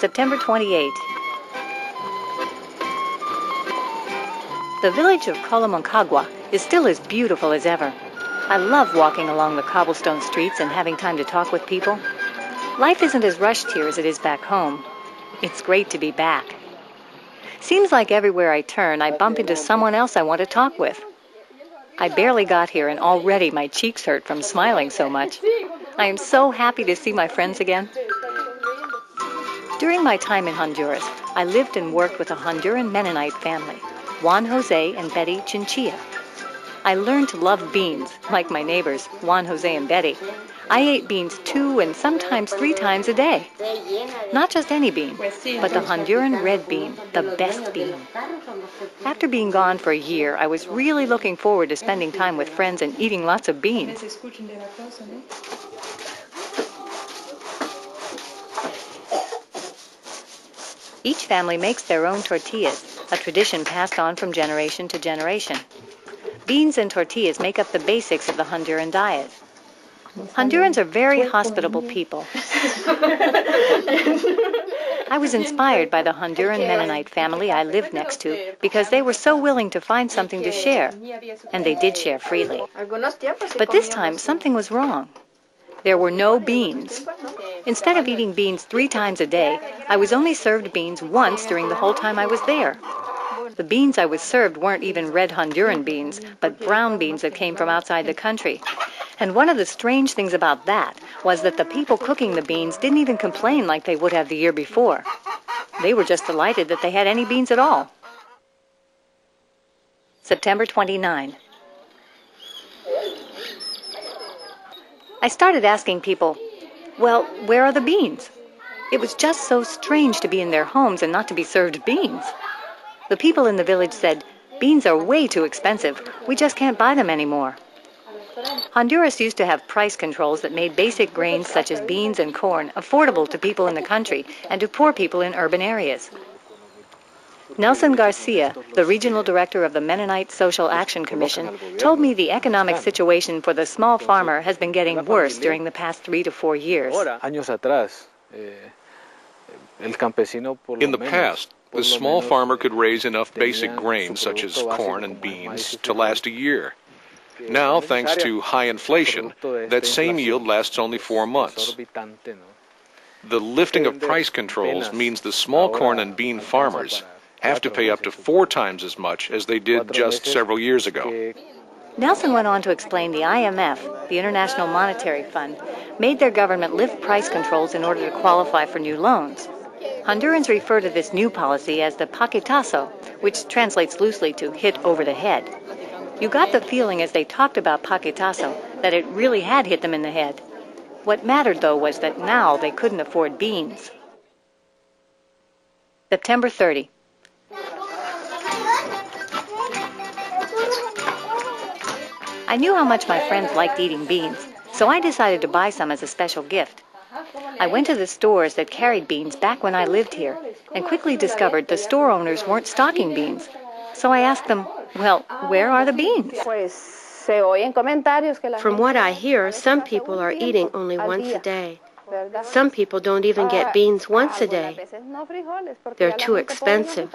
September 28. The village of Colomoncagua is still as beautiful as ever. I love walking along the cobblestone streets and having time to talk with people. Life isn't as rushed here as it is back home. It's great to be back. Seems like everywhere I turn, I bump into someone else I want to talk with. I barely got here and already my cheeks hurt from smiling so much. I am so happy to see my friends again. During my time in Honduras, I lived and worked with a Honduran Mennonite family, Juan Jose and Betty Chinchilla. I learned to love beans, like my neighbors, Juan Jose and Betty. I ate beans 2 and sometimes 3 times a day. Not just any bean, but the Honduran red bean, the best bean. After being gone for a year, I was really looking forward to spending time with friends and eating lots of beans. Each family makes their own tortillas, a tradition passed on from generation to generation. Beans and tortillas make up the basics of the Honduran diet. Hondurans are very hospitable people. I was inspired by the Honduran Mennonite family I lived next to because they were so willing to find something to share, and they did share freely. But this time, something was wrong. There were no beans. Instead of eating beans 3 times a day, I was only served beans once during the whole time I was there. The beans I was served weren't even red Honduran beans, but brown beans that came from outside the country. And one of the strange things about that was that the people cooking the beans didn't even complain like they would have the year before. They were just delighted that they had any beans at all. September 29. I started asking people, well, where are the beans? It was just so strange to be in their homes and not to be served beans. The people in the village said, beans are way too expensive. We just can't buy them anymore. Honduras used to have price controls that made basic grains such as beans and corn affordable to people in the country and to poor people in urban areas. Nelson Garcia, the regional director of the Mennonite Social Action Commission, told me the economic situation for the small farmer has been getting worse during the past 3 to 4 years. In the past, the small farmer could raise enough basic grains such as corn and beans to last a year. Now, thanks to high inflation, that same yield lasts only 4 months. The lifting of price controls means the small corn and bean farmers have to pay up to 4 times as much as they did just several years ago. Nelson went on to explain the IMF, the International Monetary Fund, made their government lift price controls in order to qualify for new loans. Hondurans refer to this new policy as the paquetazo, which translates loosely to hit over the head. You got the feeling as they talked about paquetazo that it really had hit them in the head. What mattered, though, was that now they couldn't afford beans. September 30. I knew how much my friends liked eating beans, so I decided to buy some as a special gift. I went to the stores that carried beans back when I lived here and quickly discovered the store owners weren't stocking beans. So I asked them, well, where are the beans? From what I hear, some people are eating only once a day. Some people don't even get beans once a day. They're too expensive.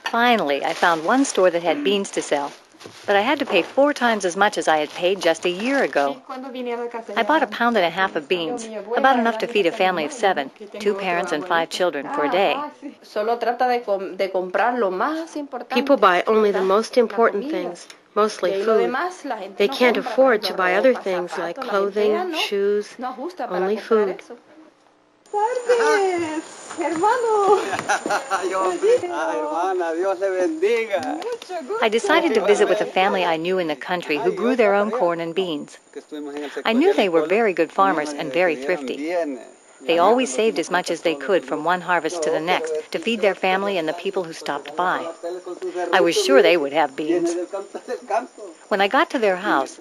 Finally, I found one store that had beans to sell, but I had to pay 4 times as much as I had paid just a year ago. I bought 1.5 pounds of beans, about enough to feed a family of 7, 2 parents and 5 children for a day. People buy only the most important things, mostly food. They can't afford to buy other things like clothing, shoes, only food. I decided to visit with a family I knew in the country who grew their own corn and beans. I knew they were very good farmers and very thrifty. They always saved as much as they could from one harvest to the next to feed their family and the people who stopped by. I was sure they would have beans. When I got to their house,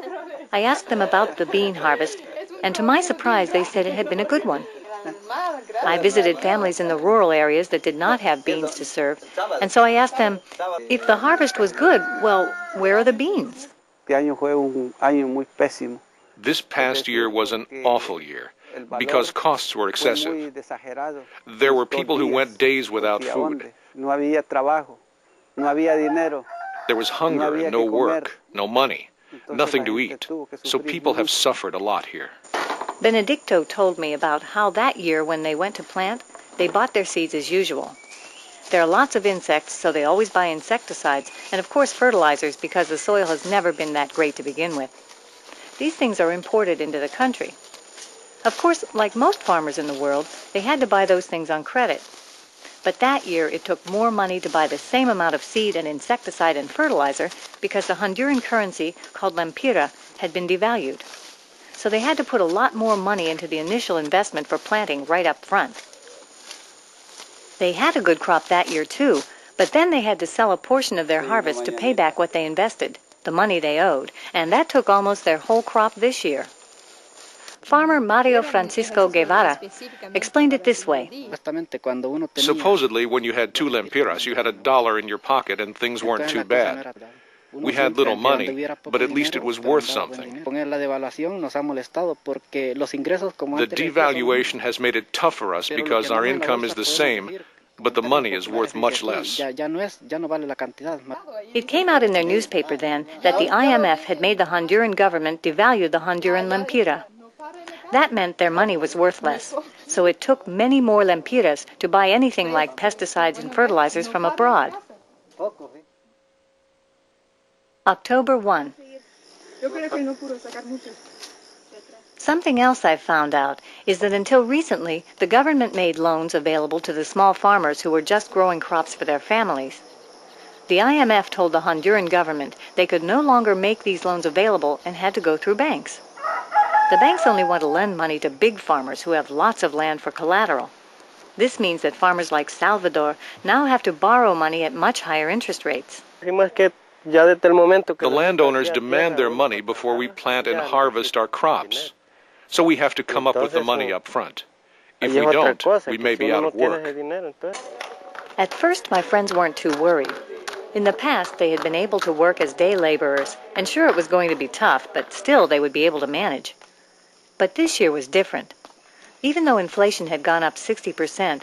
I asked them about the bean harvest, and to my surprise, they said it had been a good one. I visited families in the rural areas that did not have beans to serve, and so I asked them, if the harvest was good, well, where are the beans? This past year was an awful year. because costs were excessive. There were people who went days without food. There was hunger and no work, no money, nothing to eat. So people have suffered a lot here. Benedicto told me about how that year when they went to plant, they bought their seeds as usual. There are lots of insects, so they always buy insecticides, and of course fertilizers because the soil has never been that great to begin with. These things are imported into the country. Of course, like most farmers in the world, they had to buy those things on credit. But that year it took more money to buy the same amount of seed and insecticide and fertilizer because the Honduran currency, called lempira, had been devalued. So they had to put a lot more money into the initial investment for planting right up front. They had a good crop that year too, but then they had to sell a portion of their harvest to pay back what they invested, the money they owed, and that took almost their whole crop this year. Farmer Mario Francisco Guevara explained it this way. Supposedly, when you had 2 lempiras, you had $1 in your pocket and things weren't too bad. We had little money, but at least it was worth something. The devaluation has made it tough for us because our income is the same, but the money is worth much less. It came out in their newspaper then that the IMF had made the Honduran government devalue the Honduran lempira. That meant their money was worth less, so it took many more lempiras to buy anything like pesticides and fertilizers from abroad. October 1. Something else I've found out is that until recently, the government made loans available to the small farmers who were just growing crops for their families. The IMF told the Honduran government they could no longer make these loans available and had to go through banks. The banks only want to lend money to big farmers who have lots of land for collateral. This means that farmers like Salvador now have to borrow money at much higher interest rates. The landowners demand their money before we plant and harvest our crops, so we have to come up with the money up front. If we don't, we may be out of work. At first, my friends weren't too worried. In the past, they had been able to work as day laborers, and sure it was going to be tough, but still they would be able to manage. But this year was different. Even though inflation had gone up 60%,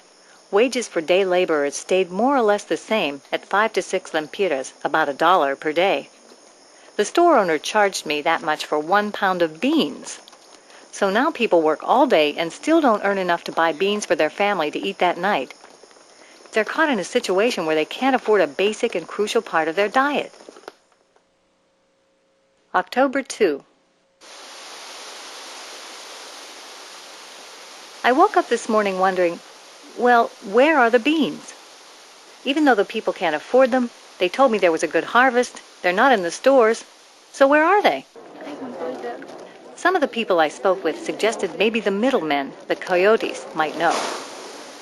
wages for day laborers stayed more or less the same at 5 to 6 lempiras, about $1 per day. The store owner charged me that much for 1 pound of beans. So now people work all day and still don't earn enough to buy beans for their family to eat that night. They're caught in a situation where they can't afford a basic and crucial part of their diet. October 2. I woke up this morning wondering, well, where are the beans? Even though the people can't afford them, they told me there was a good harvest, they're not in the stores, so where are they? Some of the people I spoke with suggested maybe the middlemen, the coyotes, might know.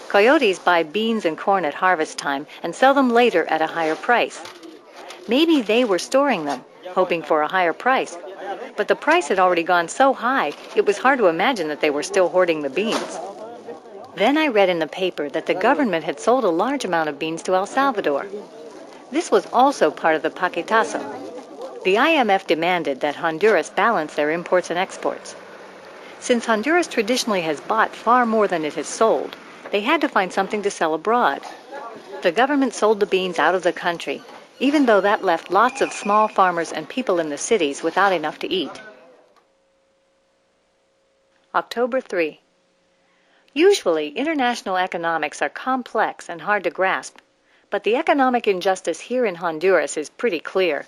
Coyotes buy beans and corn at harvest time and sell them later at a higher price. Maybe they were storing them, hoping for a higher price. But the price had already gone so high, it was hard to imagine that they were still hoarding the beans. Then I read in the paper that the government had sold a large amount of beans to El Salvador. This was also part of the paquetazo. The IMF demanded that Honduras balance their imports and exports. Since Honduras traditionally has bought far more than it has sold, they had to find something to sell abroad. The government sold the beans out of the country, even though that left lots of small farmers and people in the cities without enough to eat. October 3. Usually, international economics are complex and hard to grasp, but the economic injustice here in Honduras is pretty clear.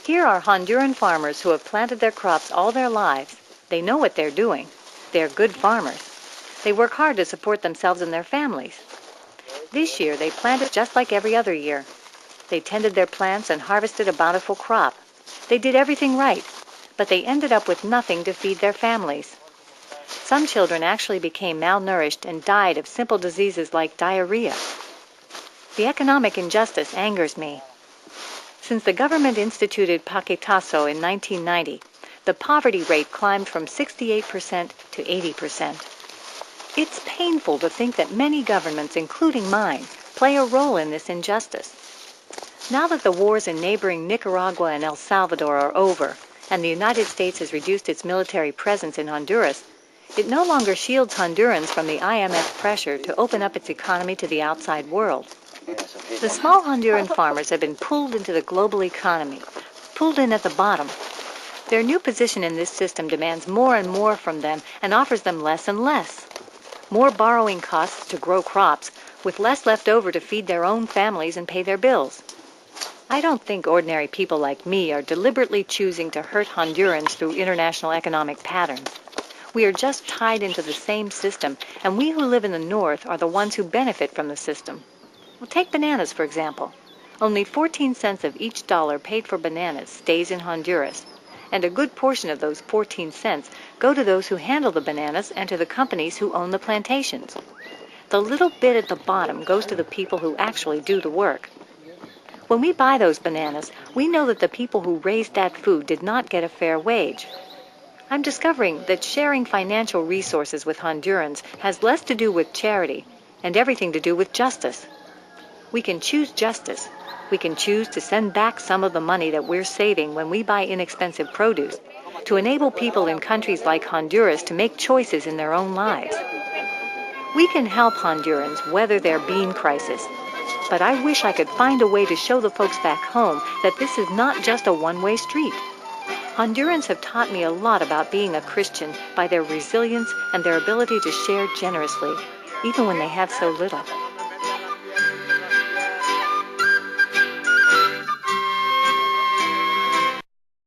Here are Honduran farmers who have planted their crops all their lives. They know what they're doing. They're good farmers. They work hard to support themselves and their families. This year, they planted just like every other year. They tended their plants and harvested a bountiful crop. They did everything right, but they ended up with nothing to feed their families. Some children actually became malnourished and died of simple diseases like diarrhea. The economic injustice angers me. Since the government instituted paquetazo in 1990, the poverty rate climbed from 68% to 80%. It's painful to think that many governments, including mine, play a role in this injustice. Now that the wars in neighboring Nicaragua and El Salvador are over, and the United States has reduced its military presence in Honduras, It no longer shields Hondurans from the IMF pressure to open up its economy to the outside world. The small Honduran farmers have been pulled into the global economy, pulled in at the bottom. Their new position in this system demands more and more from them and offers them less and less. More borrowing costs to grow crops, with less left over to feed their own families and pay their bills. I don't think ordinary people like me are deliberately choosing to hurt Hondurans through international economic patterns. We are just tied into the same system, and we who live in the north are the ones who benefit from the system. Well, take bananas, for example. Only 14 cents of each dollar paid for bananas stays in Honduras, and a good portion of those 14 cents go to those who handle the bananas and to the companies who own the plantations. The little bit at the bottom goes to the people who actually do the work. When we buy those bananas, we know that the people who raised that food did not get a fair wage. I'm discovering that sharing financial resources with Hondurans has less to do with charity and everything to do with justice. We can choose justice. We can choose to send back some of the money that we're saving when we buy inexpensive produce to enable people in countries like Honduras to make choices in their own lives. We can help Hondurans weather their bean crisis, but I wish I could find a way to show the folks back home that this is not just a one-way street. Hondurans have taught me a lot about being a Christian by their resilience and their ability to share generously, even when they have so little.